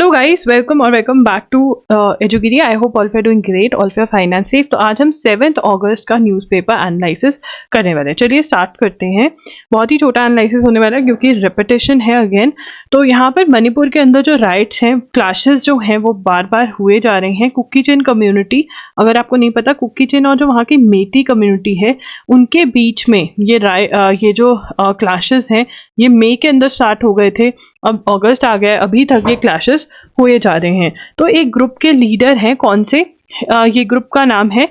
Hello guys, welcome और welcome back to एजुगिरी। I hope all are doing great, all are fine and safe. तो आज हम 7 अगस्त का न्यूज़पेपर एनालिसिस करने वाले हैं। चलिए स्टार्ट करते हैं। बहुत ही छोटा एनालिसिस होने वाला है क्योंकि रिपीटिशन है अगेन। तो यहाँ पर मणिपुर के अंदर जो राइट्स हैं, क्लैशेस जो हैं वो बार बार हुए जा रहे हैं। कुकी चिन कम्युनिटी, अगर आपको नहीं पता, कुकी चिन और जो वहाँ की मेती कम्युनिटी है उनके बीच में ये जो क्लैशेस हैं ये मई के अंदर स्टार्ट हो गए थे। अब अगस्त आ गया है, अभी तक ये क्लैशेस हुए जा रहे हैं। तो एक ग्रुप के लीडर हैं, कौन से, ये ग्रुप का नाम है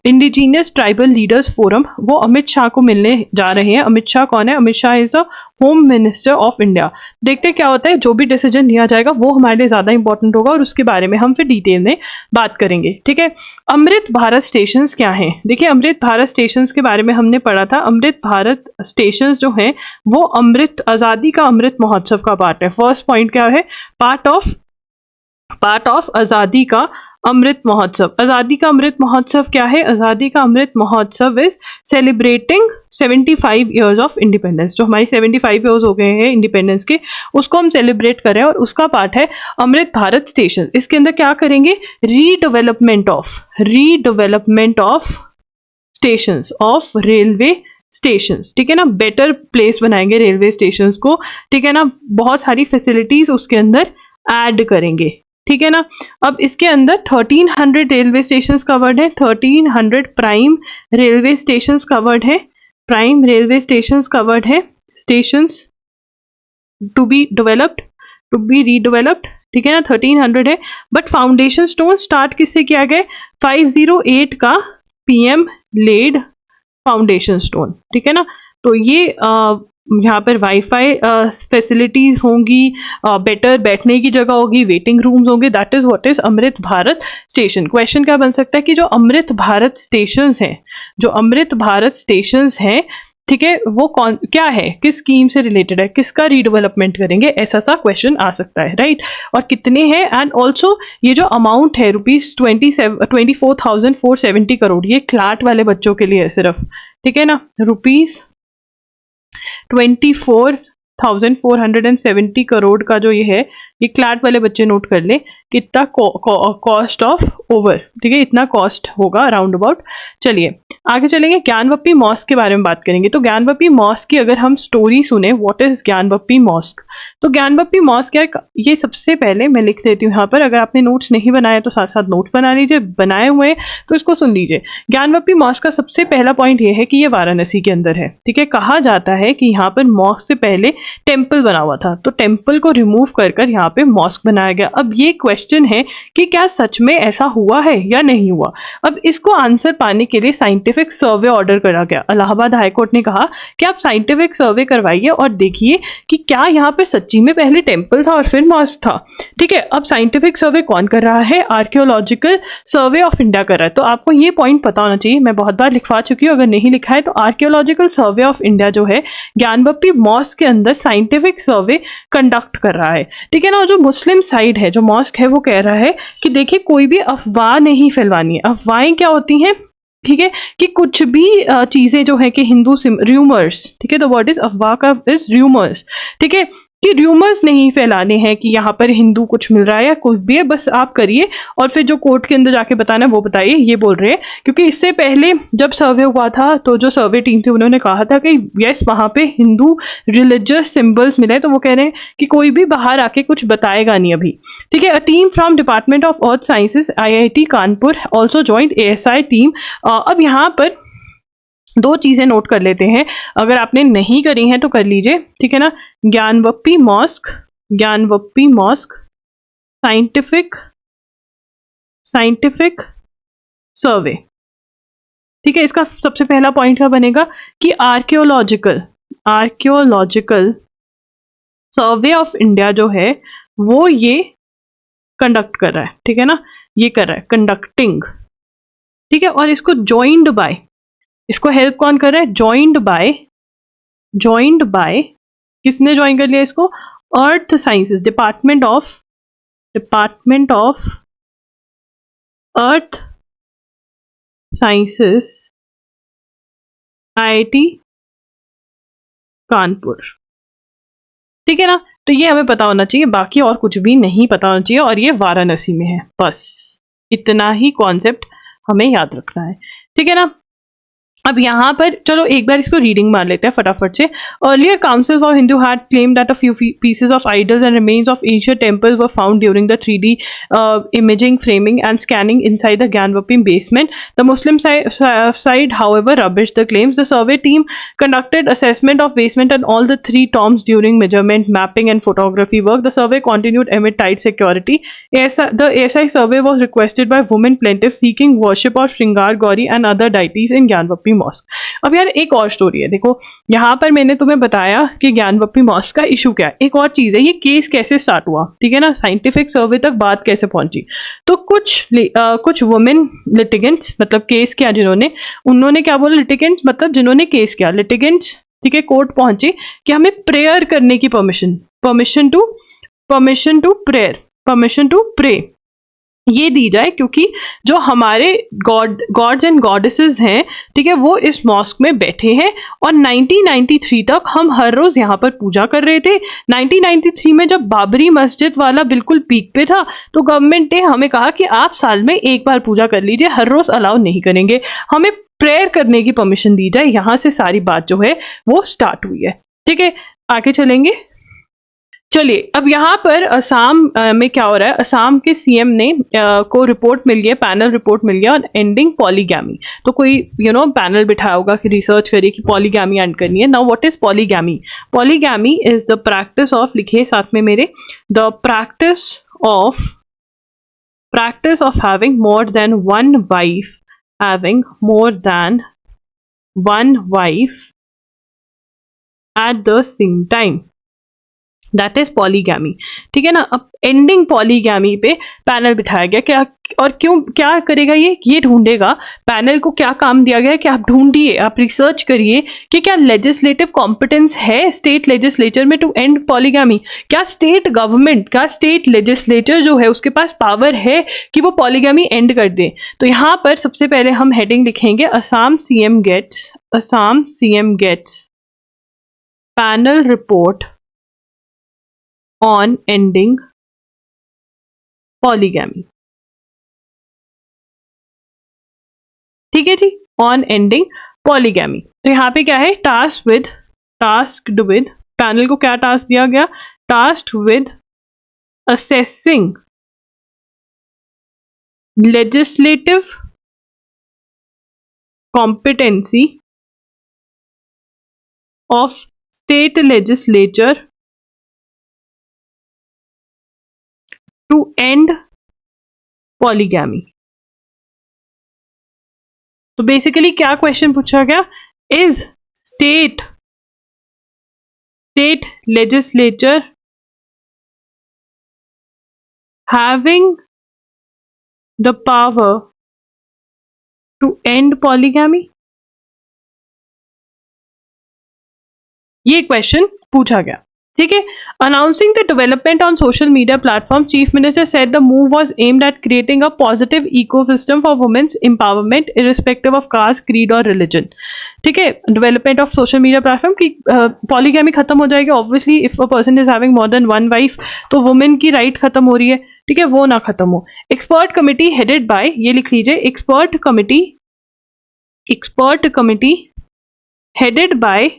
इंडिजीनियस ट्राइबल लीडर्स फोरम। वो अमित शाह को मिलने जा रहे हैं। अमित शाह कौन है? Amit Shah is the home minister of India. देखते क्या होता है, जो भी डिसीजन लिया जाएगा वो हमारे लिए ज्यादा इंपॉर्टेंट होगा और उसके बारे में हम फिर डिटेल में बात करेंगे, ठीक है। अमृत भारत स्टेशंस क्या हैं? देखिए, अमृत भारत स्टेशंस के बारे में हमने पढ़ा था। अमृत भारत स्टेशंस जो हैं वो अमृत आजादी का अमृत महोत्सव का पार्ट है। फर्स्ट पॉइंट क्या है? पार्ट ऑफ आजादी का अमृत महोत्सव। आजादी का अमृत महोत्सव क्या है? आजादी का Amrit Mahotsav is celebrating 75 years of independence. जो हमारी 75 ईयर्स हो गए हैं इंडिपेंडेंस के, उसको हम सेलिब्रेट करें और उसका पार्ट है अमृत भारत स्टेशन। इसके अंदर क्या करेंगे? Redevelopment of stations, of railway stations, ठीक है ना। बेटर प्लेस बनाएंगे रेलवे स्टेशंस को, ठीक है ना। बहुत सारी फैसिलिटीज उसके अंदर ऐड करेंगे, ठीक है ना। अब इसके अंदर 1300 रेलवे स्टेशंस कवर्ड है। 1300 प्राइम रेलवे स्टेशंस कवर्ड है। प्राइम रेलवे स्टेशंस कवर्ड है। स्टेशंस टू बी रीडेवलप्ड, ठीक है ना। 1300 है। बट फाउंडेशन स्टोन स्टार्ट किससे किया गया? 508 का पीएम लेड फाउंडेशन स्टोन, ठीक है ना। तो ये यहाँ पर वाईफाई फैसिलिटीज होंगी, बेटर बैठने की जगह होगी, वेटिंग रूम्स होंगे। That is what is Amrit Bharat station. Question क्या बन सकता है कि जो अमृत भारत स्टेशंस हैं, ठीक है, वो कौन क्या है, किस स्कीम से रिलेटेड है, किसका रीडेवलपमेंट करेंगे, ऐसा सा क्वेश्चन आ सकता है, राइट। और कितने हैं, एंड ऑल्सो ये जो अमाउंट है ₹24,470 करोड़, ये क्लाट वाले बच्चों के लिए है सिर्फ, ठीक है ना। ₹24,470 करोड़ का जो ये है, ये क्लाट वाले बच्चे नोट कर ले कितना कॉस्ट ऑफ ओवर, ठीक है, इतना कॉस्ट होगा अराउंड अबाउट। चलिए आगे चलेंगे, ज्ञानवप्पी मॉस्क के बारे में बात करेंगे। तो ज्ञानवप्पी मॉस्क की अगर हम स्टोरी सुने, व्हाट इज ज्ञानवप्पी मॉस्क? तो ज्ञानवप्पी मॉस्क क्या है, ये सबसे पहले मैं लिख देती हूँ यहाँ पर। अगर आपने नोट्स नहीं बनाया तो साथ साथ नोट्स बना लीजिए, बनाए हुए हैं तो इसको सुन लीजिए। ज्ञानवप्पी मॉस्क का सबसे पहला पॉइंट ये है कि ये वाराणसी के अंदर है, ठीक है। कहा जाता है कि यहाँ पर मॉस्क से पहले टेम्पल बना हुआ था, तो टेम्पल को रिमूव कर यहाँ पे मॉस्क बनाया गया। अब ये क्वेश्चन है कि क्या सच में ऐसा हुआ है या नहीं हुआ। अब इसको आंसर पाने के लिए साइंटिफिक सर्वे ऑर्डर करा गया। इलाहाबाद हाईकोर्ट ने कहा कि आप साइंटिफिक सर्वे करवाइए और देखिए कि क्या यहाँ पर सच्ची में पहले टेम्पल था और फिर मॉस्क था, ठीक है। अब साइंटिफिक सर्वे कौन कर रहा है? आर्कियोलॉजिकल सर्वे ऑफ इंडिया कर रहा है। तो आपको ये पॉइंट पता होना चाहिए, मैं बहुत बार लिखवा चुकी हूँ, अगर नहीं लिखा है तो आर्कियोलॉजिकल सर्वे ऑफ इंडिया जो है ज्ञानवप्पी मॉस्क के अंदर साइंटिफिक सर्वे कंडक्ट कर रहा है, ठीक है ना। और जो मुस्लिम साइड है, जो मॉस्क है, वो कह रहा है कि देखिए कोई भी अफवाह नहीं फैलवानी है। अफवाहें क्या होती हैं, ठीक है, कि कुछ भी चीजें जो है कि हिंदू र्यूमर्स, ठीक है, द वर्ड इज अफवाह का इज र्यूमर्स, ठीक है, कि र्यूमर्स नहीं फैलाने हैं कि यहाँ पर हिंदू कुछ मिल रहा है या कुछ भी है। बस आप करिए और फिर जो कोर्ट के अंदर जाके बताना है वो बताइए, ये बोल रहे हैं। क्योंकि इससे पहले जब सर्वे हुआ था तो जो सर्वे टीम थी उन्होंने कहा था कि यस वहाँ पे हिंदू रिलीजियस सिंबल्स मिले, तो वो कह रहे हैं कि कोई भी बाहर आके कुछ बताएगा नहीं अभी, ठीक है। A team from department of earth sciences IIT Kanpur also joint ASI team. अब यहाँ पर दो चीजें नोट कर लेते हैं, अगर आपने नहीं करी हैं तो कर लीजिए, ठीक है ना। ज्ञानवप्पी मॉस्क साइंटिफिक सर्वे, ठीक है। इसका सबसे पहला पॉइंट क्या बनेगा कि आर्कियोलॉजिकल सर्वे ऑफ इंडिया जो है वो ये कंडक्ट कर रहा है, ठीक है ना, ये कर रहा है कंडक्टिंग, ठीक है। और इसको ज्वाइंड बाय, इसको हेल्प कौन कर रहा है? ज्वाइंड बाय किसने ज्वाइन कर लिया इसको? अर्थ sciences, department of earth sciences IIT Kanpur, ठीक है ना। तो ये हमें पता होना चाहिए, बाकी और कुछ भी नहीं पता होना चाहिए, और ये वाराणसी में है। बस इतना ही कॉन्सेप्ट हमें याद रखना है, ठीक है ना। अब यहाँ पर चलो एक बार इसको रीडिंग मार लेते हैं फटाफट से। Earlier council for Hindu had claim that a few pieces of idols and remains of ancient temples were found during the 3D imaging, framing and scanning inside the Gyanvapi basement. The Muslim side, however, rubbished the claims. The survey team conducted assessment of basement and all the 3 tombs during measurement, mapping and photography work. The survey continued amid tight security. The ASI survey was requested by women plaintiffs seeking worship of Shringar Gauri and other deities in Gyanvapi mosque. अब यार एक और story है, देखो यहाँ पर मैंने तुम्हें बताया कि ज्ञानवपी मॉस्क का इशू क्या है। एक और चीज है, ये केस कैसे स्टार्ट हुआ, ठीक है ना, साइंटिफिक सर्वे तक बात कैसे पहुंची। तो कुछ वुमेन लिटिगेंट्स, मतलब केस किया जिन्होंने, उन्होंने क्या बोला, लिटिगेंट्स मतलब जिन्होंने केस किया, लिटिगेंट्स, ठीक है, कोर्ट पहुंचे कि हमें प्रेयर करने की परमिशन टू प्रे ये दी जाए, क्योंकि जो हमारे गॉड्स एंड गॉडेसेस हैं, ठीक है, वो इस मॉस्क में बैठे हैं। और 1993 तक हम हर रोज यहाँ पर पूजा कर रहे थे। 1993 में जब बाबरी मस्जिद वाला बिल्कुल पीक पे था, तो गवर्नमेंट ने हमें कहा कि आप साल में एक बार पूजा कर लीजिए, हर रोज अलाउ नहीं करेंगे, हमें प्रेयर करने की परमिशन दी जाए। यहाँ से सारी बात जो है वो स्टार्ट हुई है, ठीक है। आगे चलेंगे, चलिए अब यहाँ पर असम में क्या हो रहा है। असम के सीएम ने को रिपोर्ट मिल गई है, पैनल रिपोर्ट मिल गया ऑन एंडिंग पॉलीगैमी। तो कोई पैनल बिठाया होगा कि रिसर्च करिए कि पॉलीगैमी एंड करनी है। Now what is polygamy? Polygamy is the practice of, लिखिए साथ में मेरे, the practice of having more than one wife at the same time, that is polygamy, ठीक है ना। अब एंडिंग पॉलीगैमी पे पैनल बिठाया गया, क्या और क्यों, क्या करेगा ये ढूंढेगा। पैनल को क्या काम दिया गया है कि आप ढूंढिए, आप रिसर्च करिए कि क्या लेजिस्लेटिव कॉम्पिटेंस है स्टेट लेजिस्लेचर में टू एंड पॉलीगैमी। क्या स्टेट गवर्नमेंट का, स्टेट लेजिस्लेचर जो है उसके पास पावर है कि वो पॉलीगैमी एंड कर दे। तो यहाँ पर सबसे पहले हम हेडिंग लिखेंगे, Assam CM gets panel report on ending polygamy, ठीक है जी, ऑन एंडिंग पॉलीगैमी। तो यहाँ पे क्या है, टास्क्ड विद, पैनल को क्या टास्क दिया गया, tasked with assessing legislative competency of state legislature to end polygamy। तो बेसिकली क्या क्वेश्चन पूछा गया, is state legislature having the power to end polygamy? ये क्वेश्चन पूछा गया, ठीक है। Announcing the development on social media platform, chief minister said the move was aimed at creating a positive ecosystem for women's empowerment irrespective of caste, creed और religion, ठीक है। Development of social media platform की polygamy खत्म हो जाएगी obviously, if a person is having more than one wife, तो women की right खत्म हो रही है, ठीक है, वो ना खत्म हो। एक्सपर्ट कमिटी हेडेड बाय, ये लिख लीजिए, expert committee headed by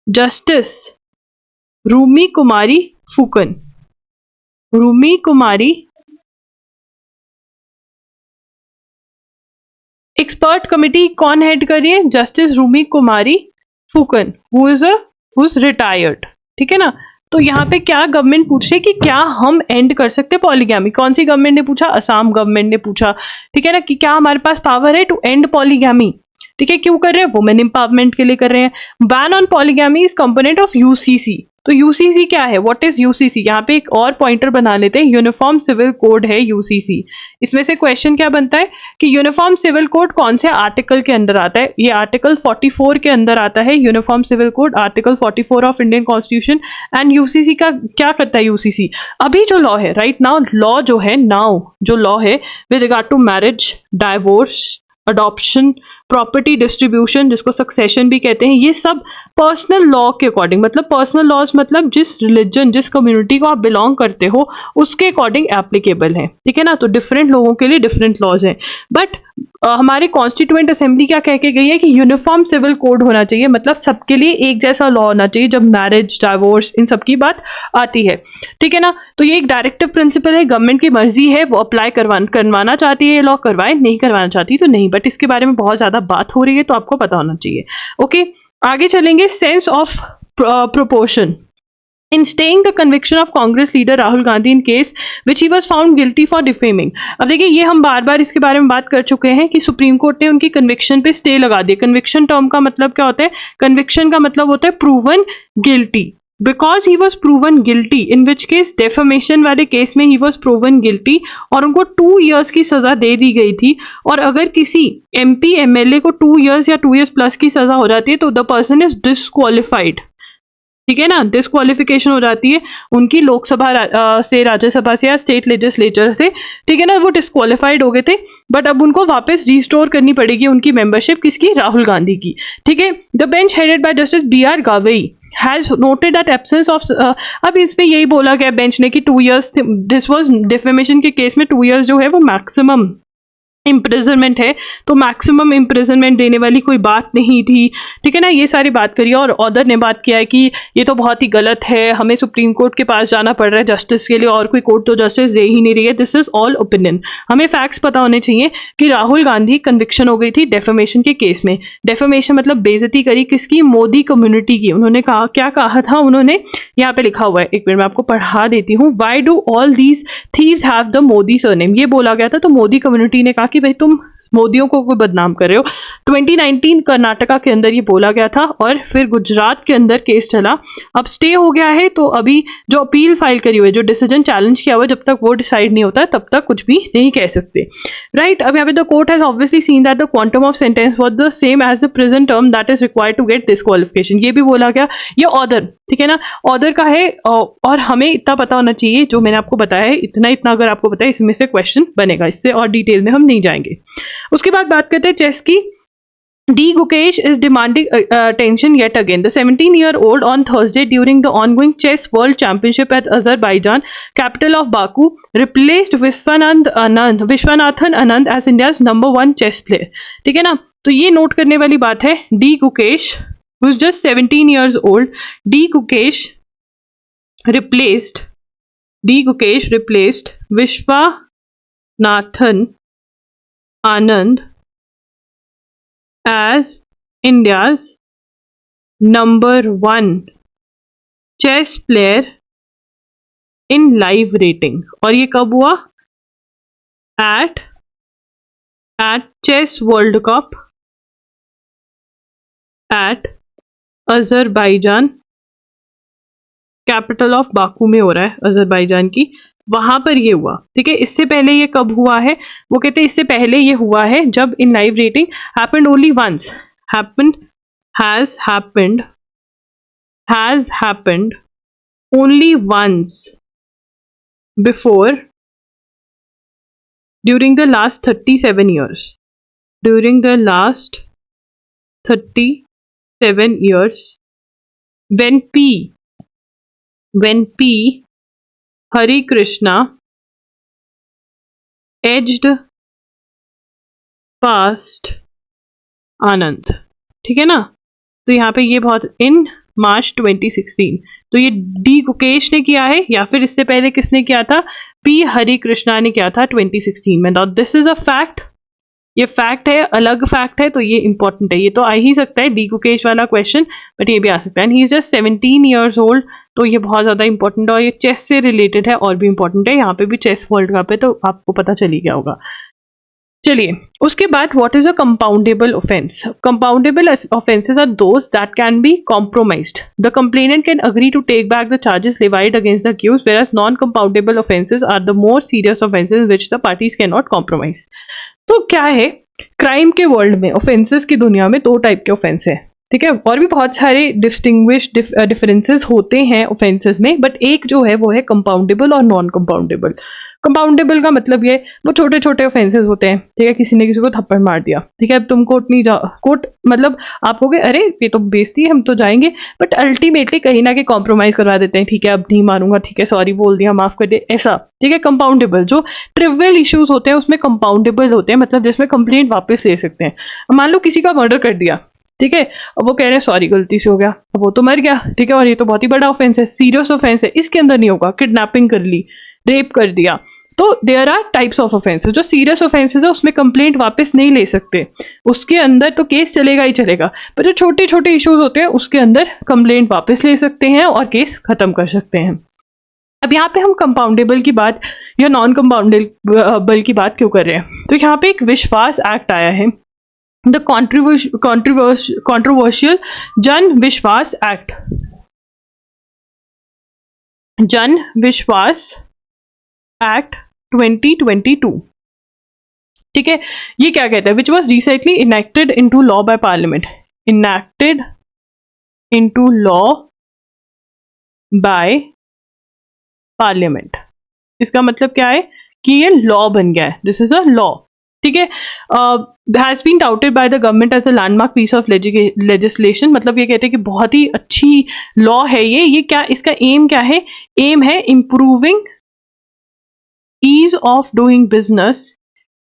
justice Rumi Kumari Phukan. Expert committee कौन हेड कर रही है, justice Rumi Kumari Phukan, who is retired, ठीक है ना। तो यहाँ पे क्या गवर्नमेंट पूछ रही है कि क्या हम एंड कर सकते हैं पॉलीगैमी। कौन सी गवर्नमेंट ने पूछा, असम गवर्नमेंट ने पूछा, ठीक है ना, कि क्या हमारे पास पावर है टू एंड पॉलीगैमी, ठीक है। क्यों कर रहे हैं, वुमेन एम्पावरमेंट के लिए कर रहे हैं। Ban on polygamy is component of UCC. तो यूसीसी क्या है, व्हाट इज यूसीसी, यहाँ पे एक और पॉइंटर बना लेते हैं, यूनिफॉर्म सिविल कोड है यूसीसी। इसमें से क्वेश्चन क्या बनता है कि यूनिफॉर्म सिविल कोड कौन से आर्टिकल के अंदर आता है, ये आर्टिकल 44 के अंदर आता है, uniform civil code article 44 of Indian constitution. And UCC का क्या करता है, यूसीसी अभी जो लॉ है, राइट नाउ लॉ जो है, with regard to marriage, divorce, adoption, property distribution जिसको सक्सेशन भी कहते हैं, ये सब पर्सनल लॉ के अकॉर्डिंग, मतलब पर्सनल लॉज मतलब जिस रिलीजन जिस कम्युनिटी को आप बिलोंग करते हो उसके अकॉर्डिंग एप्लीकेबल है, ठीक है ना। तो डिफरेंट लोगों के लिए डिफरेंट लॉज हैं, बट हमारे कॉन्स्टिट्यूएंट असेंबली क्या कह के गई है कि यूनिफॉर्म सिविल कोड होना चाहिए, मतलब सबके लिए एक जैसा लॉ होना चाहिए जब मैरिज डाइवोर्स इन सब की बात आती है, ठीक है ना। तो ये एक डायरेक्टिव प्रिंसिपल है, गवर्नमेंट की मर्जी है, वो अप्लाई करवाना चाहती है ये लॉ करवाए, नहीं करवाना चाहती तो नहीं, बट इसके बारे में बहुत ज्यादा बात हो रही है तो आपको पता होना चाहिए। ओके, आगे चलेंगे। Sense of proportion in staying the conviction of Congress leader Rahul Gandhi in case which he was found guilty for defaming। अब देखिए ये हम बार बार इसके बारे में बात कर चुके हैं कि सुप्रीम कोर्ट ने उनकी कन्विक्शन पे स्टे लगा दिया। कन्विक्शन टर्म का मतलब क्या होता है? कन्विक्शन का मतलब होता है proven guilty, because he was proven guilty, in which case defamation वाले केस में ही वॉज प्रूवन गिल्टी और उनको 2 years की सजा दे दी गई थी। और अगर किसी MP MLA को 2 years या 2 years प्लस की सजा हो जाती है तो द पर्सन इज डिसक्वालिफाइड, ठीक है ना, डिस्क्वालिफिकेशन हो जाती है उनकी लोकसभा से, राज्यसभा से या स्टेट लेजिस्लेचर से, ठीक है ना। वो डिस्क्वालिफाइड हो गए थे बट अब उनको वापस रिस्टोर करनी पड़ेगी उनकी मेंबरशिप, किसकी? राहुल गांधी की, ठीक है। The bench headed by justice BR Gavai has noted that absence of, अब इस पे यही बोला गया बेंच ने कि 2 years, दिस वाज डिफेमेशन के केस में 2 years जो है वो मैक्सिमम इम्प्रिजनमेंट है, तो मैक्सिमम इम्प्रिजनमेंट देने वाली कोई बात नहीं थी, ठीक है ना। ये सारी बात करी और ऑर्डर ने बात किया है कि ये तो बहुत ही गलत है, हमें सुप्रीम कोर्ट के पास जाना पड़ रहा है जस्टिस के लिए और कोई कोर्ट तो जस्टिस दे ही नहीं रही है, दिस इज ऑल ओपिनियन। हमें फैक्ट्स पता होने चाहिए कि राहुल गांधी कन्विक्शन हो गई थी डेफेमेशन के केस में। डेफेमेशन मतलब बेइज्जती करी किसकी? मोदी कम्युनिटी की। उन्होंने कहा, क्या कहा था उन्होंने? यहाँ पे लिखा हुआ है, एक मिनट मैं आपको पढ़ा देती हूँ। Why do all these thieves have the Modi surname, ये बोला गया था। तो मोदी कम्युनिटी ने कहा कि भाई तुम मोदियों को कोई बदनाम कर रहे हो। 2019 कर्नाटका के अंदर ये बोला गया था और फिर गुजरात के अंदर केस चला, अब स्टे हो गया है। तो अभी जो अपील फाइल करी हुई है, जो डिसीजन चैलेंज किया हुआ है, जब तक वो डिसाइड नहीं होता तब तक कुछ भी नहीं कह सकते, राइट। अब यहाँ पे the court has obviously seen that the quantum of sentence was the same as the present term that is required to get disqualification, ये भी बोला गया। ये ऑर्डर, ठीक है ना, ऑर्डर का है और हमें इतना पता होना चाहिए जो मैंने आपको बताया है, इतना अगर आपको पता है इसमें से क्वेश्चन बनेगा, इससे और डिटेल में हम नहीं जाएंगे। उसके बाद बात करते हैं चेस की। D. Gukesh is demanding attention yet again. The 17-year-old on Thursday during the ongoing Chess World Championship at Azerbaijan, capital of Baku, replaced Vishwanathan Anand as India's #1 chess player. ठीक है ना, तो ये नोट करने वाली बात है। D. Gukesh, who is just 17 years old, D. Gukesh replaced Vishwanathan Anand as India's #1 chess player in live rating। और ये कब हुआ? at Chess World Cup at Azerbaijan, capital of Baku में हो रहा है, अजरबैजान की, वहां पर ये हुआ, ठीक है। इससे पहले ये कब हुआ है? वो कहते हैं इससे पहले ये हुआ है जब in live rating happened only once, has happened only once before during the last 37 years, when P Hari Krishna edged past आनंद, ठीक है ना। तो यहाँ पे ये बहुत इन मार्च 2016, तो ये डी गुकेश ने किया है या फिर इससे पहले किसने किया था? पी हरि कृष्णा ने किया था 2016 में। Now this is a fact, ये फैक्ट है, अलग फैक्ट है, तो ये इंपॉर्टेंट है। ये तो आ ही सकता है डी गुकेश वाला क्वेश्चन, बट ये भी आ सकता है। He is just 17 years old, तो ये बहुत ज्यादा इंपॉर्टेंट है और ये चेस से रिलेटेड है और भी इंपॉर्टेंट है। यहाँ पे भी चेस वर्ल्ड कप है तो आपको पता चल ही गया होगा। चलिए, उसके बाद what is a compoundable offence? Compoundable offences are those that can be compromised. The complainant can agree to take back the charges levied against the accused, whereas non compoundable offences are the more serious offences which the parties can not compromise. तो क्या है, crime के world में, offences की दुनिया में 2 type के offence है। ठीक है। और भी बहुत सारे डिस्टिंग्विश डिफरेंसेस होते हैं ऑफेंसेस में, बट एक जो है वो है कंपाउंडेबल और नॉन कंपाउंडेबल। कंपाउंडेबल का मतलब ये वो छोटे छोटे ऑफेंसेस होते हैं, ठीक है। किसी ने किसी को थप्पड़ मार दिया, ठीक है, अब तुम कोर्ट नहीं जा, कोर्ट मतलब आप कहोगे अरे ये तो बेइज्जती है, हम तो जाएंगे, बट अल्टीमेटली कहीं ना कहीं कॉम्प्रोमाइज करवा देते हैं, ठीक है अब नहीं मारूंगा, ठीक है सॉरी बोल दिया, माफ कर दे, ऐसा, ठीक है। कंपाउंडेबल जो ट्रिवियल इश्यूज होते हैं उसमें कंपाउंडेबल होते हैं, मतलब जिसमें कंप्लेंट वापस ले सकते हैं। मान लो किसी का मर्डर कर दिया, ठीक है, अब वो कह रहे हैं सॉरी गलती से हो गया, अब वो तो मर गया, ठीक है, और ये तो बहुत ही बड़ा ऑफेंस है, सीरियस ऑफेंस है, इसके अंदर नहीं होगा। किडनैपिंग कर ली, रेप कर दिया, तो there are types of offences. जो सीरियस ऑफेंसेस है उसमें कंप्लेंट वापस नहीं ले सकते, उसके अंदर तो केस चलेगा ही चलेगा, पर जो छोटे छोटे इश्यूज होते हैं उसके अंदर कंप्लेंट वापस ले सकते हैं और केस खत्म कर सकते हैं। अब यहाँ पे हम कंपाउंडेबल की बात या नॉन कंपाउंडेबल की बात क्यों कर रहे हैं, तो यहाँ पे एक विश्वास एक्ट आया है, द कॉन्ट्रोवर्शियल जन विश्वास एक्ट, जन विश्वास एक्ट 2022, ठीक है। ये क्या कहता है, which was recently enacted into law by parliament, enacted into law by parliament. इसका मतलब क्या है कि ये लॉ बन गया है, दिस इज अ लॉ, ठीक है। Has been touted by the government as a landmark piece of legislation, मतलब ये कहते हैं कि बहुत ही अच्छी लॉ है ये क्या, इसका एम क्या है, एम है improving ease of doing business,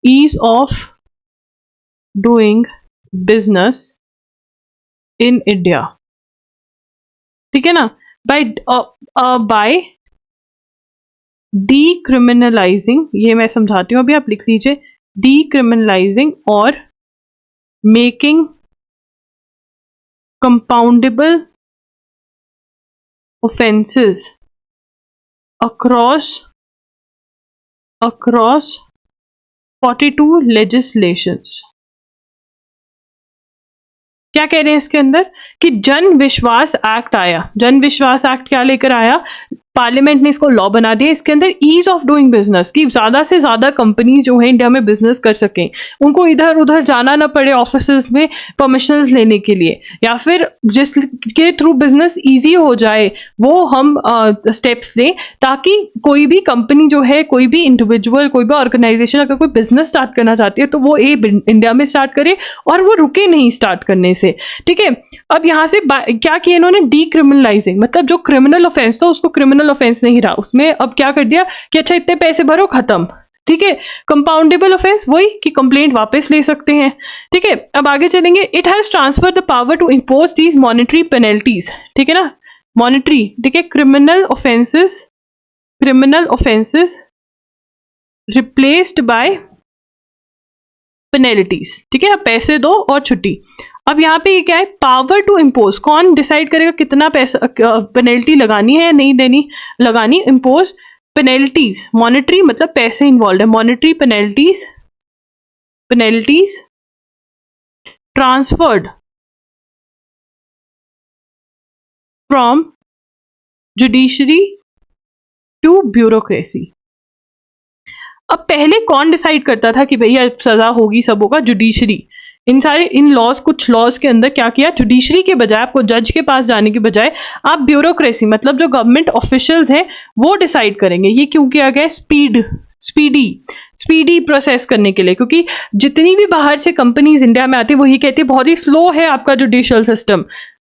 ease of doing business in India, ठीक है ना, by decriminalizing, ये मैं समझाती हूँ अभी, आप लिख लीजिए, decriminalizing और making compoundable offenses across 42 legislations। क्या कह रहे हैं इसके अंदर कि जन विश्वास एक्ट आया, जन विश्वास एक्ट क्या लेकर आया, पार्लियामेंट ने इसको लॉ बना दिया, इसके अंदर ईज ऑफ डूइंग बिजनेस, कि ज्यादा से ज्यादा कंपनी जो है इंडिया में बिजनेस कर सकें, उनको इधर उधर जाना ना पड़े ऑफिस में परमिशन लेने के लिए, या फिर जिसके थ्रू बिजनेस इजी हो जाए वो हम स्टेप्स लें, ताकि कोई भी कंपनी जो है, कोई भी इंडिविजुअल, कोई भी ऑर्गेनाइजेशन अगर कोई बिजनेस स्टार्ट करना चाहती है तो वो इंडिया में स्टार्ट करे और वो रुके नहीं स्टार्ट करने से, ठीक है। अब यहाँ से क्या किया इन्होंने, डीक्रिमिनलाइजिंग, मतलब जो क्रिमिनल ऑफेंस था उसको क्रिमिनल ऑफेंस नहीं रहा, उसमें अब क्या कर दिया कि अच्छा इतने पैसे भरो खत्म, ठीक है। कंपाउंडेबल ऑफेंस वही कि कंप्लेंट वापस ले सकते हैं, ठीक है। अब आगे चलेंगे, it has transfer the power to impose these monetary penalties, ठीक है ना, मॉनेटरी, ठीक है। Criminal offences replaced by penalties, ठीक है, पैसे दो और छुट्टी। अब यहाँ पे क्या है, पावर टू इम्पोज, कौन डिसाइड करेगा कितना पैसा पेनल्टी लगानी है या नहीं देनी, लगानी, इम्पोज पेनल्टीज, मॉनेटरी मतलब पैसे इन्वॉल्व है, monetary penalties transferred from judiciary to bureaucracy. अब पहले कौन डिसाइड करता था कि भैया सजा होगी, सब होगा, जुडिशरी। इन लॉज, कुछ लॉज के अंदर क्या किया, जुडिशरी के बजाय, आपको जज के पास जाने के बजाय आप ब्यूरोक्रेसी मतलब जो गवर्नमेंट ऑफिशियल्स हैं वो डिसाइड करेंगे। ये क्यों किया गया, स्पीडी प्रोसेस करने के लिए, क्योंकि जितनी भी बाहर से कंपनीज इंडिया में आती है वो ये कहती है बहुत ही स्लो है आपका जुडिशियल सिस्टम,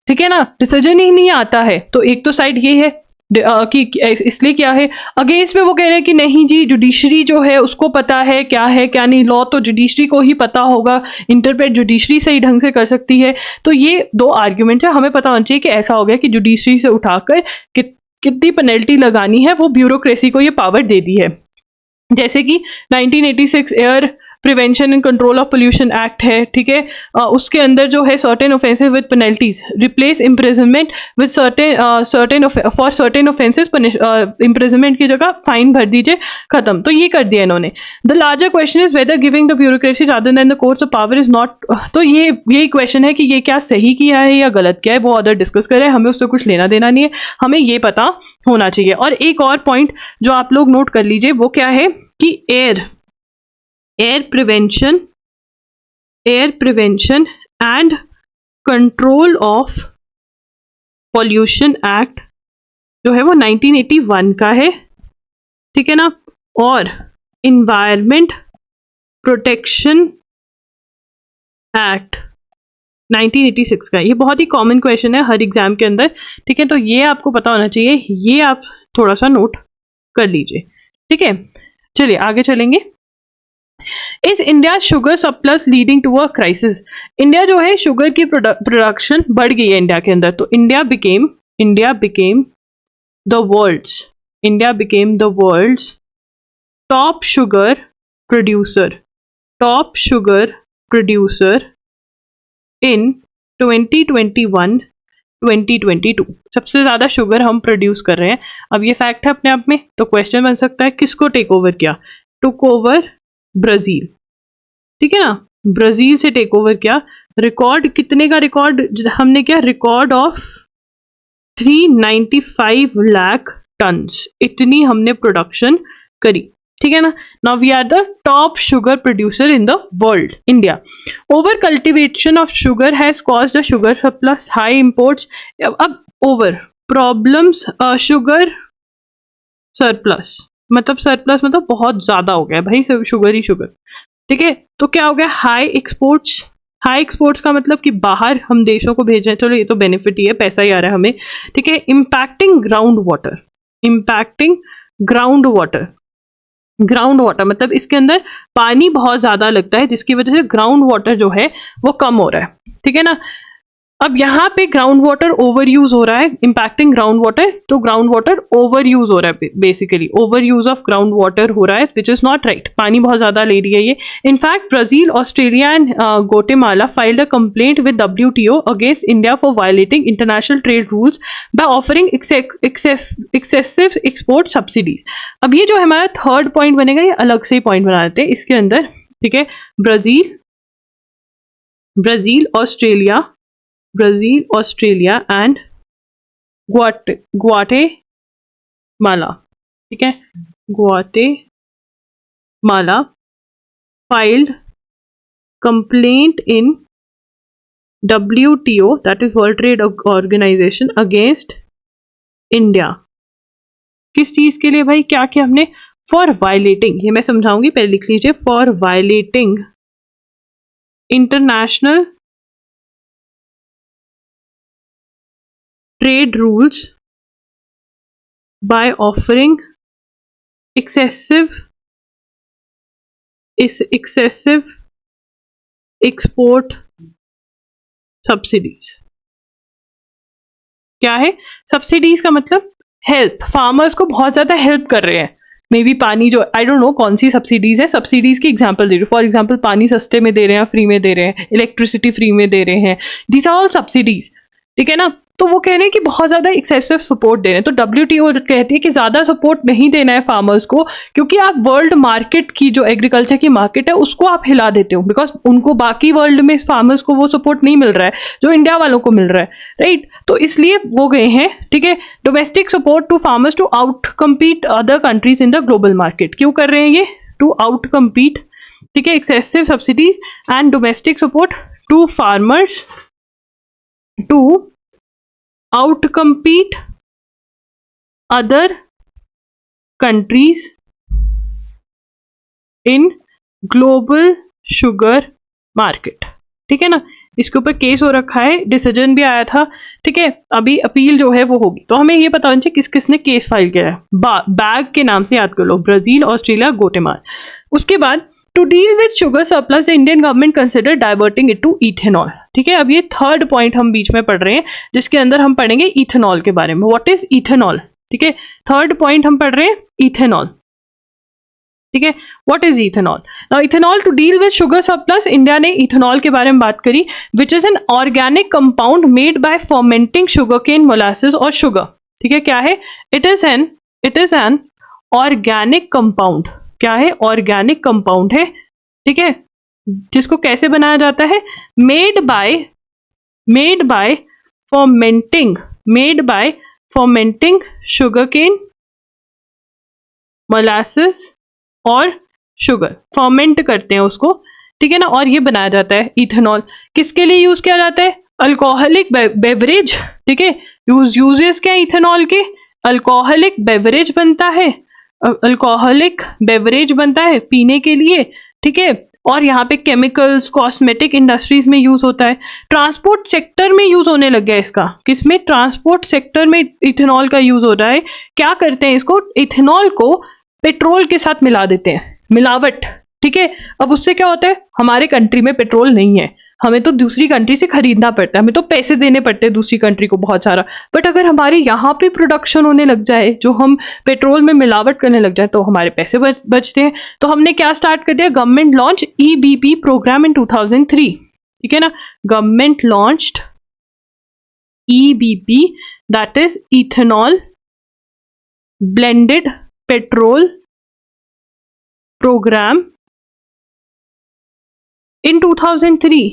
ठीक है ना, डिसीजन ही नहीं आता है। तो एक तो साइड ये है कि इसलिए क्या है, अगेंस्ट में वो कह रहे हैं कि नहीं जी, जुडिशरी जो है उसको पता है क्या नहीं, लॉ तो जुडिशरी को ही पता होगा, इंटरप्रेट जुडिशरी सही ढंग से कर सकती है। तो ये दो आर्ग्यूमेंट है, हमें पता होना चाहिए कि ऐसा हो गया कि जुडिशरी से उठाकर कितनी पेनल्टी लगानी है वो ब्यूरोक्रेसी को ये पावर दे दी है। जैसे कि 1986 air prevention and control of pollution act है, ठीक है, उसके अंदर जो है certain offences with penalties, replace imprisonment with certain for certain offences, imprisonment की जगह फाइन भर दीजिए, खत्म। तो ये कर दिया इन्होंने। The larger question is whether giving the bureaucracy rather than the courts of power is not, तो यही क्वेश्चन है कि ये क्या सही किया है या गलत किया है, वो अदर डिस्कस करें, हमें उससे कुछ लेना देना नहीं है, हमें ये पता होना चाहिए। और एक और पॉइंट जो आप लोग नोट कर लीजिए वो क्या है कि air prevention and control of pollution act जो है वो 1981 का है, ठीक है ना, और इन्वायरमेंट प्रोटेक्शन एक्ट 1986 का। ये बहुत ही कॉमन क्वेश्चन है हर एग्जाम के अंदर, ठीक है, तो ये आपको पता होना चाहिए, ये आप थोड़ा सा नोट कर लीजिए, ठीक है। चलिए आगे चलेंगे। Is India sugar surplus leading to a crisis? India जो है शुगर की प्रोडक्शन बढ़ गई है इंडिया के अंदर, तो India became the world's top sugar producer in 2021-2022। सबसे ज्यादा शुगर हम प्रोड्यूस कर रहे हैं। अब ये फैक्ट है अपने आप में, तो क्वेश्चन बन सकता है किसको टेक ओवर किया? टुक ओवर ब्राजील, ठीक है ना, ब्राजील से टेक ओवर किया। रिकॉर्ड कितने का रिकॉर्ड हमने किया? रिकॉर्ड ऑफ 395 लाख टन, इतनी हमने प्रोडक्शन करी, ठीक है ना। Now we are the top sugar producer in the world, India. Over cultivation of sugar has caused the sugar surplus, high imports. अब ओवर प्रॉब्लम्स, शुगर सरप्लस मतलब बहुत ज्यादा हो गया भाई शुगर ही शुगर, ठीक है। तो क्या हो गया? हाई एक्सपोर्ट्स का मतलब कि बाहर हम देशों को भेज रहे हैं, चलो ये तो बेनिफिट ही है, पैसा ही आ रहा है हमें, ठीक है। इम्पैक्टिंग ग्राउंड वाटर मतलब इसके अंदर पानी बहुत ज्यादा लगता है, जिसकी वजह से ग्राउंड वाटर जो है वो कम हो रहा है, ठीक है ना। अब यहाँ पे ग्राउंड वाटर ओवर यूज हो रहा है, इम्पैक्टिंग ग्राउंड वाटर, तो ग्राउंड वाटर ओवर यूज हो रहा है, basically over use of ground water हो रहा है, विच इज नॉट राइट। पानी बहुत ज्यादा ले रही है ये। In fact Brazil, Australia and Guatemala filed a complaint with WTO against India for violating international trade rules by offering excessive export subsidies. अब ये जो हमारा थर्ड पॉइंट बनेगा, ये अलग से ही पॉइंट बना देते हैं इसके अंदर, ठीक है। ब्राजील, ऑस्ट्रेलिया एंड ग्वाटेमाला, ठीक है, Guatemala filed complaint in WTO, that is world trade organization, against India. किस चीज के लिए भाई? क्या किया हमने? फॉर वायलेटिंग, ये मैं समझाऊंगी, पहले लिख लीजिए, for violating international trade rules by offering excessive export subsidies। क्या है सब्सिडीज का मतलब? हेल्प, फार्मर्स को बहुत ज्यादा हेल्प कर रहे हैं, मे बी पानी जो, आई डोंट नो कौन सी सब्सिडीज है, सब्सिडीज की एग्जांपल दे रही हूँ। फॉर एग्जांपल पानी सस्ते में दे रहे हैं, फ्री में दे रहे हैं, इलेक्ट्रिसिटी फ्री में दे रहे हैं, दीज आर ऑल सब्सिडीज, ठीक है ना। तो वो कह रहे हैं कि बहुत ज्यादा एक्सेसिव सपोर्ट दे रहे हैं, तो WTO कहती है कि ज्यादा सपोर्ट नहीं देना है फार्मर्स को, क्योंकि आप वर्ल्ड मार्केट की जो एग्रीकल्चर की मार्केट है उसको आप हिला देते हो, बिकॉज उनको बाकी वर्ल्ड में फार्मर्स को वो सपोर्ट नहीं मिल रहा है जो इंडिया वालों को मिल रहा है, राइट। तो इसलिए वो गए हैं, ठीक है, domestic support to farmers to outcompete other countries in the global market. क्यों कर रहे हैं ये? टू आउट कम्पीट, ठीक है, excessive subsidies and domestic support to farmers to outcompete other countries in global sugar market, ठीक है ना। इसके ऊपर केस हो रखा है, डिसीजन भी आया था, ठीक है। अभी अपील जो है वो होगी, तो हमें ये पता होना चाहिए किस किसने केस फाइल किया है। बैग के नाम से याद कर लो, ब्राजील, ऑस्ट्रेलिया, ग्वाटेमाला। उसके बाद to deal with sugar surplus the Indian government consider diverting it to ethanol, ठीक है। अब ये थर्ड पॉइंट हम बीच में पढ़ रहे हैं, जिसके अंदर हम पढ़ेंगे इथेनॉल के बारे में। व्हाट इज इथेनॉल, ठीक है, थर्ड पॉइंट हम पढ़ रहे हैं इथेनॉल, ठीक है। What is ethanol? Now ethanol to deal with sugar surplus, India ने इथेनॉल के बारे में बात करी, which is an organic compound made by fermenting sugarcane molasses और शुगर, ठीक है। क्या है? It is an organic compound. क्या है? ऑर्गेनिक कंपाउंड है, ठीक है, जिसको कैसे बनाया जाता है? Made by fermenting sugarcane, molasses और शुगर, फर्मेंट करते हैं उसको, ठीक है ना, और ये बनाया जाता है इथेनॉल। किसके लिए यूज किया जाता है? अल्कोहलिक बेवरेज, ठीक है, यूजेस क्या इथेनॉल के, अल्कोहलिक बेवरेज बनता है, अल्कोहलिक बेवरेज बनता है पीने के लिए, ठीक है, और यहाँ पे केमिकल्स, कॉस्मेटिक इंडस्ट्रीज में यूज होता है, ट्रांसपोर्ट सेक्टर में यूज होने लग गया इसका, किसमें, ट्रांसपोर्ट सेक्टर में इथेनॉल का यूज हो रहा है। क्या करते हैं इसको, इथेनॉल को पेट्रोल के साथ मिला देते हैं, मिलावट, ठीक है। अब उससे क्या होता है, हमारे कंट्री में पेट्रोल नहीं है, हमें तो दूसरी कंट्री से खरीदना पड़ता है, हमें तो पैसे देने पड़ते हैं दूसरी कंट्री को बहुत सारा, बट अगर हमारे यहाँ पे प्रोडक्शन होने लग जाए, जो हम पेट्रोल में मिलावट करने लग जाए, तो हमारे पैसे बचते हैं। तो हमने क्या स्टार्ट कर दिया, government launch EBP programme in 2003, ठीक है ना, government launched EBP, that is ethanol blended petrol programme in 2003,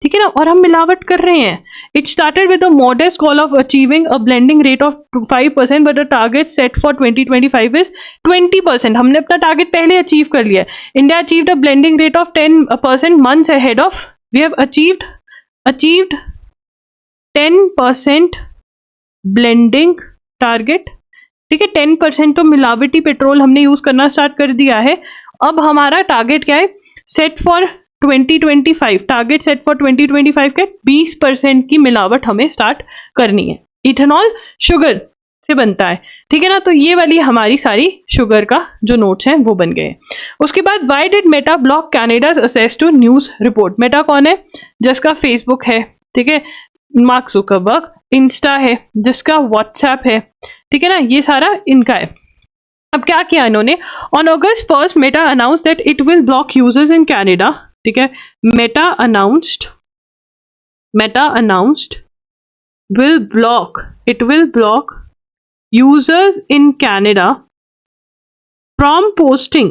ठीक है ना, और हम मिलावट कर रहे हैं। It started with a modest goal of achieving a blending rate of 5%, but the target set for 2025 is 20%। हमने अपना टारगेट पहले अचीव कर लिया है। India achieved a blending rate of 10% months ahead of, we have achieved 10% blending target, ठीक है, 10% तो मिलावटी पेट्रोल हमने यूज करना स्टार्ट कर दिया है। अब हमारा टारगेट क्या है, set for 2025, target set for 2025 के 20% की मिलावट हमें स्टार्ट करनी है। इथेनॉल शुगर से बनता है, ठीक है ना, तो ये वाली हमारी सारी शुगर का जो नोट्स हैं वो बन गए। उसके बाद why did Meta block Canada's access to news report. Meta कौन है, जिसका फेसबुक है, ठीक है, मार्क जुकरबर्ग, इंस्टा है, जिसका व्हाट्सएप है, ठीक है ना, ये सारा इनका है। अब क्या किया इन्होंने, on August 1st Meta announce that it will block users in Canada, ठीक है, Meta announced it will block users in Canada from posting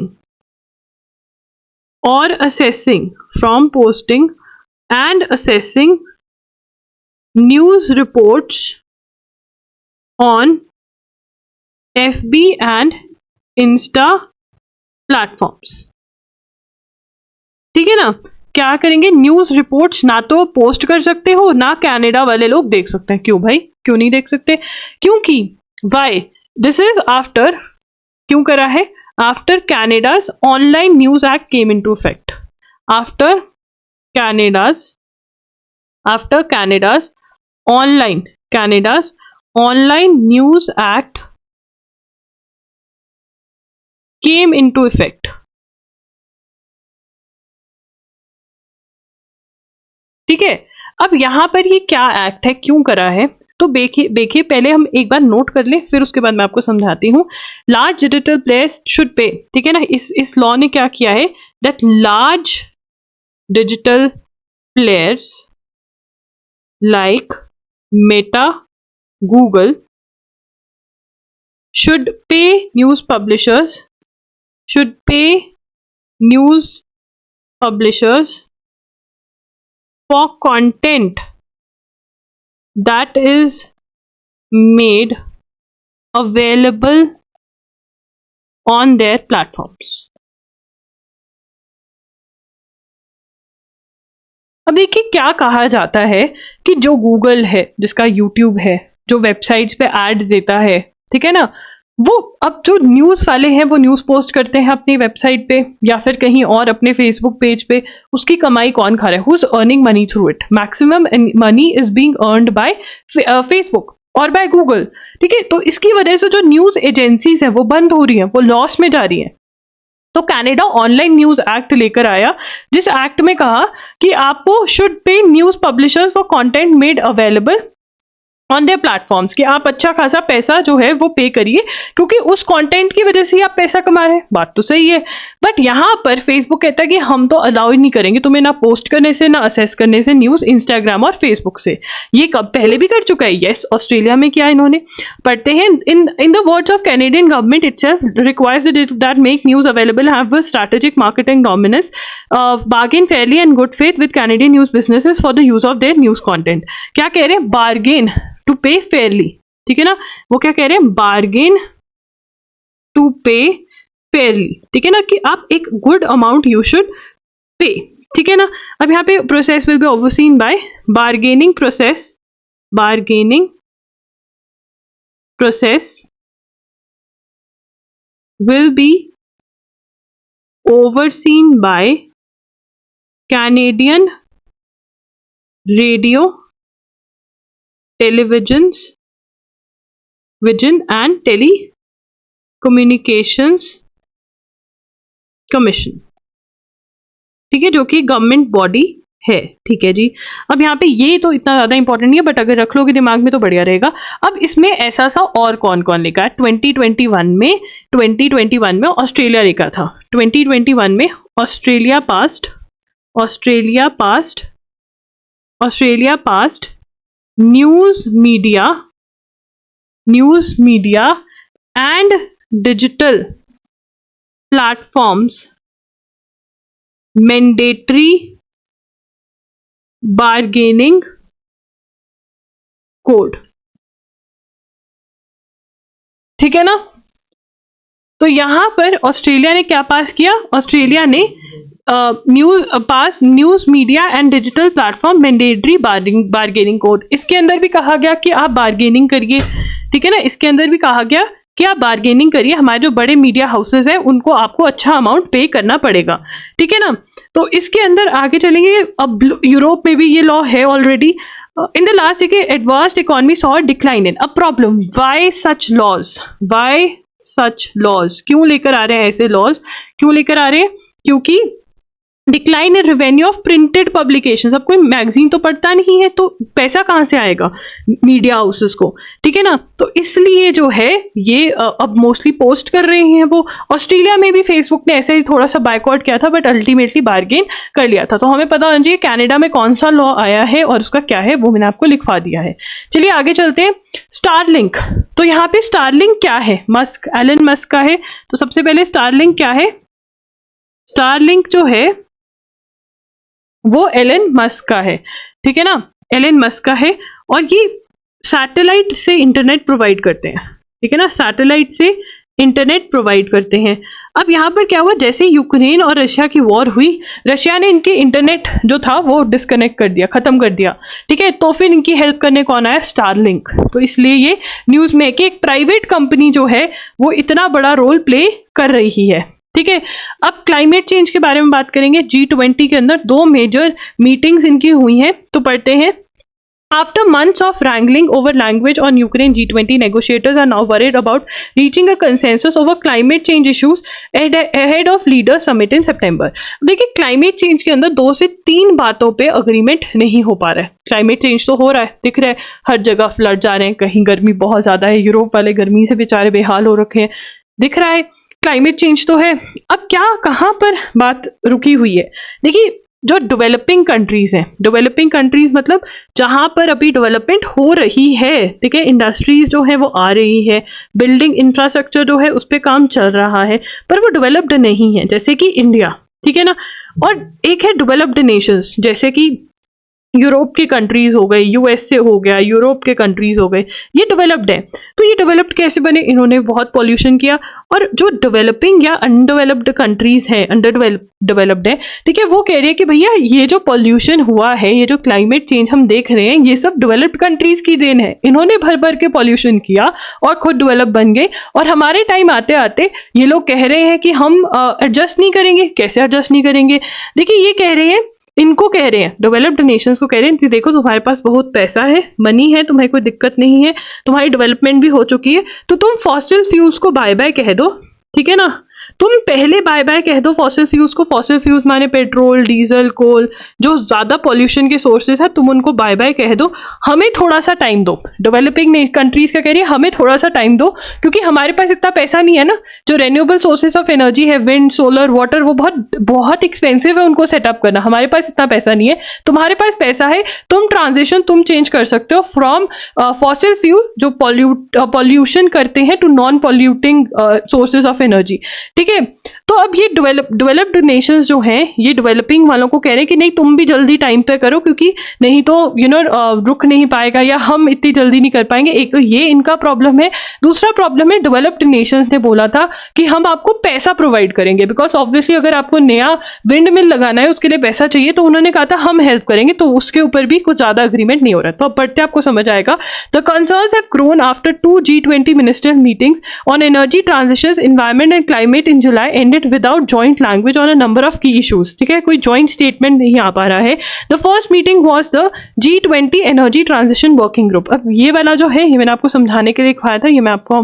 and assessing news reports on FB and Insta platforms, ठीक है ना। क्या करेंगे, news reports ना तो post कर सकते हो, ना कनाडा वाले लोग देख सकते हैं। क्यों भाई, क्यों नहीं देख सकते, क्योंकि वाई, दिस इज आफ्टर, क्यों करा है, after Canada's online news act came into effect, after Canada's online news act came into effect, ठीक है। अब यहां पर ये क्या एक्ट है, क्यों करा है, तो देखिए पहले हम एक बार नोट कर ले, फिर उसके बाद मैं आपको समझाती हूँ। Large digital players should pay, ठीक है ना, इस लॉ ने क्या किया है, that large digital players like Meta, Google should pay news publishers for content that is made available on their platforms. अब देखिए क्या कहा जाता है कि जो गूगल है, जिसका यूट्यूब है, जो वेबसाइट्स पे एड देता है, ठीक है ना, वो अब जो न्यूज वाले हैं वो न्यूज पोस्ट करते हैं अपनी वेबसाइट पे या फिर कहीं और अपने फेसबुक पेज पे, उसकी कमाई कौन खा रहा है, who is earning money through it, maximum money is being earned bye Facebook और बाय गूगल, ठीक है। तो इसकी वजह से जो न्यूज एजेंसीज है वो बंद हो रही है, वो लॉस में जा रही है। तो कनाडा ऑनलाइन न्यूज एक्ट लेकर आया, जिस एक्ट में कहा कि आपको should pay news publishers for content made available on their platforms, कि आप अच्छा खासा पैसा जो है वो पे करिए, क्योंकि उस कंटेंट की वजह से ही आप पैसा कमा रहे हैं। बात तो सही है, बट यहाँ पर फेसबुक कहता है कि हम तो अलाउ ही नहीं करेंगे तुम्हें, ना पोस्ट करने से, ना असेस करने से न्यूज इंस्टाग्राम और फेसबुक से। ये कब पहले भी कर चुका है, यस, ऑस्ट्रेलिया में किया इन्होंने। पढ़ते हैं, in the words of Canadian government itself requires that make news available have strategic marketing dominance, bargain Fairlie and good faith with Canadian news businesses for the use of their news content. क्या कह रहे हैं, bargain to पे Fairlie, ठीक है ना, वो क्या कह रहे हैं, बार्गेन टू पे फेयरली, ठीक है ना, कि आप एक good amount you should pay ठीक है ना। अब यहाँ पे process will be overseen by bargaining process will be overseen by Canadian Radio, Vision and Telecommunications Commission, ठीक है, जो कि गवर्नमेंट बॉडी है। ठीक है जी। अब यहाँ पे ये तो इतना ज्यादा इंपॉर्टेंट नहीं है, बट अगर रख लोगे दिमाग में तो बढ़िया रहेगा। अब इसमें ऐसा सा और कौन कौन लिखा है 2021 में ऑस्ट्रेलिया लिखा था। 2021 में Australia past news media and digital platforms mandatory bargaining code. ठीक है ना। तो यहां पर ऑस्ट्रेलिया ने क्या पास किया? ऑस्ट्रेलिया ने news media and digital platform mandatory bargaining code. इसके अंदर भी कहा गया कि आप बार्गेनिंग करिए। ठीक है ना। इसके अंदर भी कहा गया कि आप बार्गेनिंग करिए, हमारे जो बड़े मीडिया हाउसेस हैं उनको आपको अच्छा अमाउंट पे करना पड़ेगा। ठीक है ना। तो इसके अंदर आगे चलेंगे। अब यूरोप में भी ये लॉ है already. In the last decade advanced economy saw a decline in a problem. Why such laws? क्यों लेकर आ रहे हैं ऐसे लॉज? क्यों लेकर आ रहे हैं? क्योंकि decline in revenue of printed publication. अब कोई मैगजीन तो पढ़ता नहीं है, तो पैसा कहाँ से आएगा मीडिया हाउसेस को? ठीक है ना। तो इसलिए जो है ये अब मोस्टली पोस्ट कर रहे हैं वो। ऑस्ट्रेलिया में भी फेसबुक ने ऐसे ही थोड़ा सा बायकॉट किया था, बट अल्टीमेटली बार्गेन कर लिया था। तो हमें पता होना चाहिए कनाडा में कौन सा लॉ आया है और उसका क्या है, वो मैंने आपको लिखवा दिया है। चलिए आगे चलते हैं। स्टारलिंक। तो यहाँ पे स्टारलिंक क्या है? एलन मस्क का है। तो सबसे पहले स्टारलिंक क्या है? स्टारलिंक जो है वो एलन मस्क का है। ठीक है ना। एलन मस्क का है और ये सैटेलाइट से इंटरनेट प्रोवाइड करते हैं। ठीक है ना। सैटेलाइट से इंटरनेट प्रोवाइड करते हैं। अब यहाँ पर क्या हुआ, जैसे यूक्रेन और रशिया की वॉर हुई, रशिया ने इनके इंटरनेट जो था वो डिस्कनेक्ट कर दिया, खत्म कर दिया। ठीक है। तो फिर इनकी हेल्प करने कौन आया? स्टारलिंक। तो इसलिए ये न्यूज में कि एक प्राइवेट कंपनी जो है वो इतना बड़ा रोल प्ले कर रही है। ठीक है। अब क्लाइमेट चेंज के बारे में बात करेंगे। G20 के अंदर 2 मेजर मीटिंग्स इनकी हुई हैं। तो पढ़ते हैं। After months of wrangling over language on Ukraine, G20 negotiators are now worried about reaching a consensus over climate change issues ahead of leader summit in September. देखिए क्लाइमेट चेंज के अंदर 2 से 3 बातों पे अग्रीमेंट नहीं हो पा रहा है। क्लाइमेट चेंज तो हो रहा है, दिख रहा है, हर जगह फ्लड जा रहे हैं, कहीं गर्मी बहुत ज्यादा है, यूरोप वाले गर्मी से बेचारे बेहाल हो रखे हैं, दिख रहा है। क्लाइमेट चेंज तो है। अब क्या कहाँ पर बात रुकी हुई है? देखिए जो डेवलपिंग कंट्रीज हैं, डेवलपिंग कंट्रीज मतलब जहां पर अभी डेवलपमेंट हो रही है, ठीक है, इंडस्ट्रीज जो है वो आ रही है, बिल्डिंग इंफ्रास्ट्रक्चर जो है उस पर काम चल रहा है, पर वो डेवलप्ड नहीं है, जैसे कि इंडिया। ठीक है ना। और एक है डेवलप्ड नेशंस, जैसे कि यूरोप की कंट्रीज हो गई, यूएसए हो गया, यूरोप के कंट्रीज हो गए, ये डेवलप्ड है। तो ये डेवलप्ड कैसे बने? इन्होंने बहुत पॉल्यूशन किया। और जो डेवलपिंग या अनडेवलप्ड कंट्रीज हैं, अंडर डेवलप्ड है, ठीक है, वो कह रही है कि भैया ये जो पॉल्यूशन हुआ है, ये जो क्लाइमेट चेंज हम देख रहे हैं, ये सब डेवलप्ड कंट्रीज की देन है। इन्होंने भर भर के पॉल्यूशन किया और खुद डेवलप बन गए। और हमारे टाइम आते आते ये लोग कह रहे हैं कि हम एडजस्ट नहीं करेंगे। कैसे एडजस्ट नहीं करेंगे? देखिए ये कह रहे हैं, इनको कह रहे हैं, डेवलप्ड नेशंस को कह रहे हैं कि देखो तुम्हारे पास बहुत पैसा है, मनी है, तुम्हें कोई दिक्कत नहीं है, तुम्हारी डेवलपमेंट भी हो चुकी है, तो तुम फॉसिल फ्यूल्स को बाय बाय कह दो। ठीक है ना। तुम पहले बाय बाय कह दो फॉसिल फ्यूल्स को। फॉसिल फ्यूल्स माने पेट्रोल, डीजल, कोल, जो ज्यादा पॉल्यूशन के सोर्सेज है, तुम उनको बाय बाय कह दो। हमें थोड़ा सा टाइम दो। डेवलपिंग कंट्रीज क्या कह रही है? हमें थोड़ा सा टाइम दो, क्योंकि हमारे पास इतना पैसा नहीं है ना। जो रेन्यूएबल सोर्सेज ऑफ एनर्जी है, विंड, सोलर, वाटर, वो बहुत बहुत एक्सपेंसिव है उनको सेटअप करना। हमारे पास इतना पैसा नहीं है, तुम्हारे पास पैसा है, तुम ट्रांजिशन तुम चेंज कर सकते हो फ्रॉम फॉसिल फ्यूल जो पॉल्यूशन करते हैं to non polluting sources of energy. ठीक है। तो अब ये डेवलप्ड नेशंस जो हैं ये डेवलपिंग वालों को कह रहे हैं कि नहीं तुम भी जल्दी टाइम पे करो, क्योंकि नहीं तो रुक नहीं पाएगा या हम इतनी जल्दी नहीं कर पाएंगे। एक तो ये इनका प्रॉब्लम है। दूसरा प्रॉब्लम है डेवलप्ड नेशंस ने बोला था कि हम आपको पैसा प्रोवाइड करेंगे, बिकॉज ऑब्वियसली अगर आपको नया विंड मिल लगाना है उसके लिए पैसा चाहिए, तो उन्होंने कहा था हम हेल्प करेंगे, तो उसके ऊपर भी कुछ ज्यादा अग्रीमेंट नहीं हो रहा। तो अब पढ़ते आपको समझ आएगा। The concerns have grown after 2 G20 ministers meetings on energy transitions, environment and climate in July ended without joint language on a number of की इशूज। ठीक है, कोई जॉइंट स्टेटमेंट नहीं आ पा रहा है। The first meeting was the G20 energy transition working group. अब ये वाला जो है ये मैंने आपको समझाने के लिए लिखवाया था, ये मैं आपको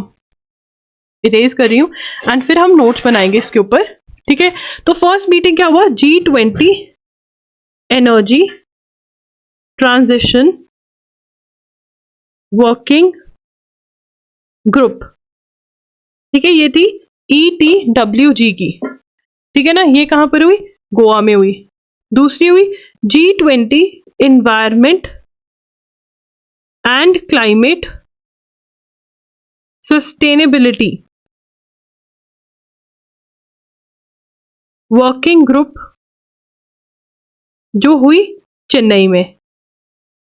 इरेज कर रही हूँ एंड फिर हम नोट्स बनाएंगे इसके ऊपर। ठीक है, तो फर्स्ट मीटिंग क्या हुआ, G20 energy transition working group. ठीक है, ये थी ETWG की। ठीक है ना, ये कहां पर हुई, गोवा में हुई। दूसरी हुई G20 environment and climate sustainability working group, जो हुई चेन्नई में।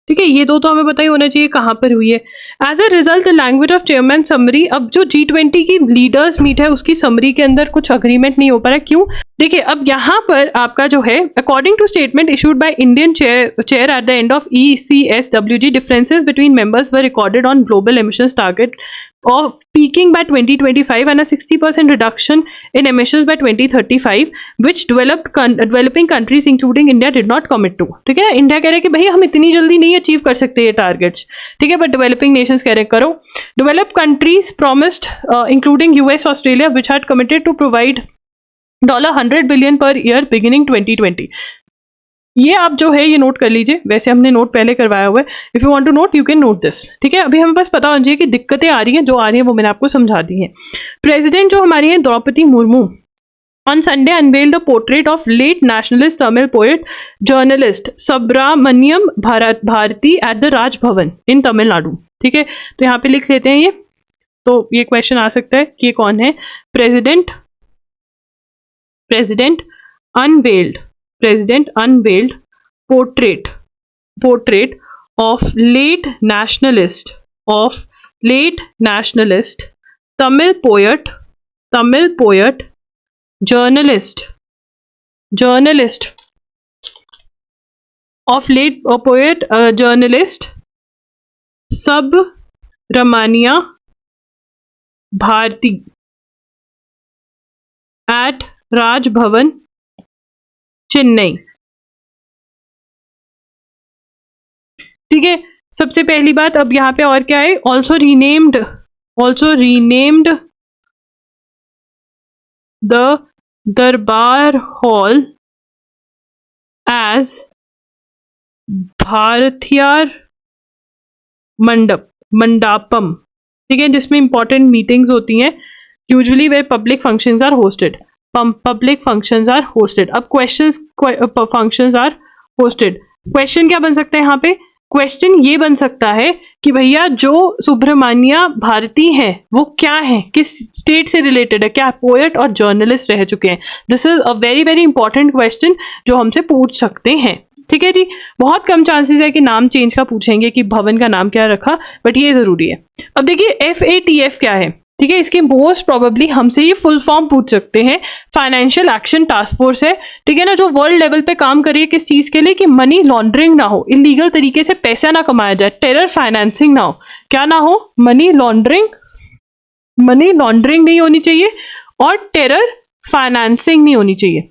ठीक है, ये दो तो हमें पता ही होना चाहिए कहां पर हुई है। As a result the language of chairman summary, अब जो G20 की लीडर्स मीट है उसकी समरी के अंदर कुछ अग्रीमेंट नहीं हो पा रहा। क्यों, देखिए अब यहां पर आपका जो है according to statement issued by Indian chair at the end of ECSWG, differences between members were recorded on global emissions target of peaking by 2025 and a 60% reduction in emissions by 2035, which developing countries including India did not commit to। ठीक है, India कह रहे हैं कि भाई हम इतनी जल्दी नहीं अचीव कर सकते ये टारगेट्स। ठीक है, बट डेवलपिंग नेशंस कह रहे हैं करो। Developed countries promised including US, Australia, which had committed to provide $100 billion per year beginning 2020। ये आप जो है ये नोट कर लीजिए, वैसे हमने नोट पहले करवाया हुआ है। If you want to note you can note this. ठीक है, अभी हमें बस पता होना चाहिए कि दिक्कतें आ रही हैं, जो आ रही हैं वो मैंने आपको समझा दी हैं। प्रेसिडेंट जो हमारी हैं Draupadi Murmu on Sunday unveiled a portrait of late nationalist Tamil poet journalist Subramaniam Bharati at the Raj Bhavan in Tamil Nadu। ठीक है, तो यहाँ पे लिख लेते हैं ये, तो ये क्वेश्चन आ सकता है कि ये कौन है। President unveiled portrait of late nationalist Tamil poet journalist of late poet journalist Subramania Bharati at Raj Bhavan, Chennai. ठीक है, सबसे पहली बात अब यहां पे और क्या है, also renamed the Darbar hall as Bharathiyar Mandapam. ठीक है, जिसमें इंपॉर्टेंट मीटिंग्स होती हैं यूजुअली वे पब्लिक फंक्शंस आर होस्टेड। अब questions functions are hosted. Question क्या बन सकता है यहाँ पे, क्वेश्चन ये बन सकता है कि भैया जो सुब्रमण्या भारती हैं वो क्या है, किस स्टेट से रिलेटेड है, क्या पोएट और जर्नलिस्ट रह चुके हैं। This is a very very important question जो हमसे पूछ सकते हैं। ठीक है जी, बहुत कम चांसेस है कि नाम चेंज का पूछेंगे कि भवन का नाम क्या रखा, बट ये जरूरी है। अब देखिए FATF क्या है। ठीक है, इसके मोस्ट प्रोबेबली हमसे ये फुल फॉर्म पूछ सकते हैं। फाइनेंशियल एक्शन टास्क फोर्स है। ठीक है ना, जो वर्ल्ड लेवल पे काम करिए किस चीज के लिए, कि मनी लॉन्ड्रिंग ना हो, इलीगल तरीके से पैसा ना कमाया जाए, टेरर फाइनेंसिंग ना हो, क्या ना हो, मनी लॉन्ड्रिंग नहीं होनी चाहिए और टेरर फाइनेंसिंग नहीं होनी चाहिए।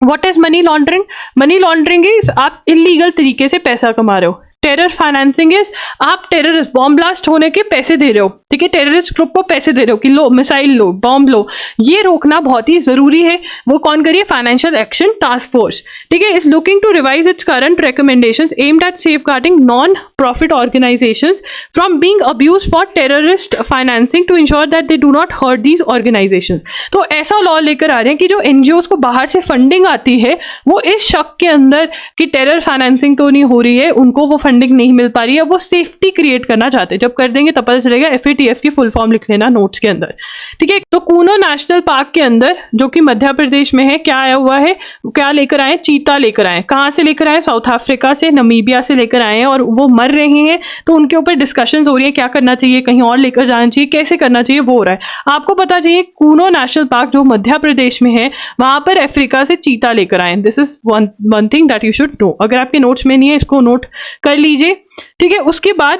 What is money laundering? Money laundering is आप इलीगल तरीके से पैसा कमा रहे हो। टेरर फाइनेंसिंग इज आप टेररिस्ट बॉम्ब ब्लास्ट होने के पैसे दे रहे हो। ठीक है, टेररिस्ट ग्रुप को पैसे दे रहे हो कि लो मिसाइल लो, बॉम्ब लो, ये रोकना बहुत ही जरूरी है। वो कौन करिए, फाइनेंशियल एक्शन टास्क फोर्स। ठीक है, is looking to revise its current recommendations aimed at safeguarding non profit organisations from being abused for terrorist financing to ensure that they do not hurt these organisations. तो ऐसा law लेकर आ रहे हैं कि जो NGOs को बाहर से फंडिंग आती है वो इस शक के अंदर कि टेरर फाइनेंसिंग तो नहीं हो रही है, उनको वो फंडिंग नहीं मिल पा रही है, वो सेफ्टी क्रिएट करना चाहते हैं। जब कर देंगे तब पता चलेगा। FATF की फुल फॉर्म लिख लेना नोट्स के अंदर, ठीक है। तो कूनो नेशनल पार्क के अंदर जो कि मध्य प्रदेश में है, क्या आया हुआ है, क्या लेकर आए, चीता लेकर आए। कहाँ से लेकर आए, साउथ अफ्रीका से, नमीबिया से लेकर आए हैं, और वो मर रहे हैं। तो उनके ऊपर डिस्कशन हो रही है, क्या करना चाहिए, कहीं और लेकर जाना चाहिए, कैसे करना चाहिए, वो हो रहा है। आपको पता चाहिए कूनो नेशनल पार्क जो मध्य प्रदेश में है, वहां पर अफ्रीका से चीता लेकर आए। This is one thing that you should know. अगर आपके नोट्स में नहीं है, इसको नोट कर लीजिए, ठीक है। उसके बाद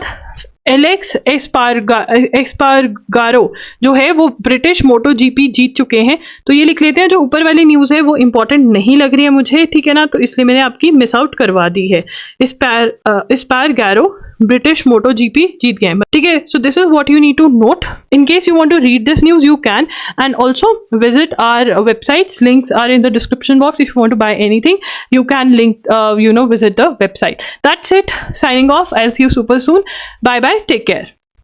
एलेक्स एस्पारगारो जो है वो ब्रिटिश मोटो GP जीत चुके हैं। तो ये लिख लेते हैं। जो ऊपर वाली न्यूज़ है वो इंपॉर्टेंट नहीं लग रही है मुझे, ठीक है ना, तो इसलिए मैंने आपकी मिस आउट करवा दी है। एस्पारगारो ब्रिटिश मोटो GP जीत गए, ठीक है। So this is what you need to note. In case you want to read this news, you can, and also visit our websites. Links are in the description box. If you want to buy anything, you can visit the website. That's it. Signing off. I'll see you super soon. Bye bye. Take care.